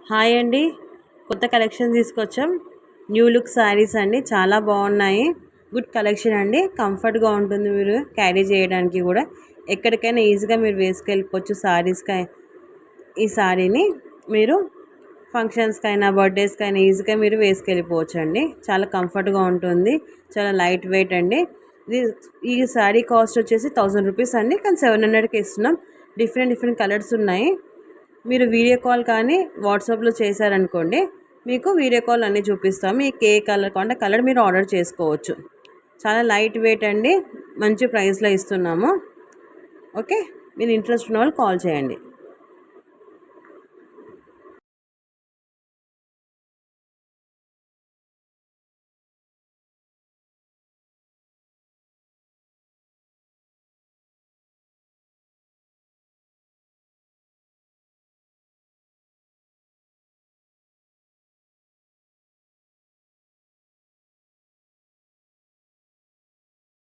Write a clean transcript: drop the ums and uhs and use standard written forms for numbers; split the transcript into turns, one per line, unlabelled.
Hi అండి, కొత్త collection తీసుకొచ్చాం. న్యూ లుక్ శారీస్ అండి, చాలా బాగున్నాయి. గుడ్ కలెక్షన్ అండి, కంఫర్ట్గా ఉంటుంది. మీరు క్యారీ చేయడానికి కూడా ఎక్కడికైనా ఈజీగా మీరు వేసుకెళ్ళిపోవచ్చు. ఈ శారీని మీరు ఫంక్షన్స్కైనా బర్త్డేస్కైనా ఈజీగా మీరు వేసుకెళ్ళిపోవచ్చు అండి. చాలా కంఫర్ట్గా ఉంటుంది, చాలా లైట్ వెయిట్ అండి. ఈ శారీ కాస్ట్ వచ్చేసి 1000 రూపీస్ అండి, కానీ 700కి ఇస్తున్నాం. డిఫరెంట్ కలర్స్ ఉన్నాయి. మీరు వీడియో కాల్ కానీ వాట్సాప్లో చేశారనుకోండి, మీకు వీడియో కాల్ అన్నీ చూపిస్తాము. మీకు ఏ కలర్ కావాలంటే కలర్ మీరు ఆర్డర్ చేసుకోవచ్చు. చాలా లైట్ వెయిట్ అండి, మంచి ప్రైస్లో ఇస్తున్నాము. ఓకే, మీరు ఇంట్రెస్ట్ ఉన్న వాళ్ళు కాల్ చేయండి.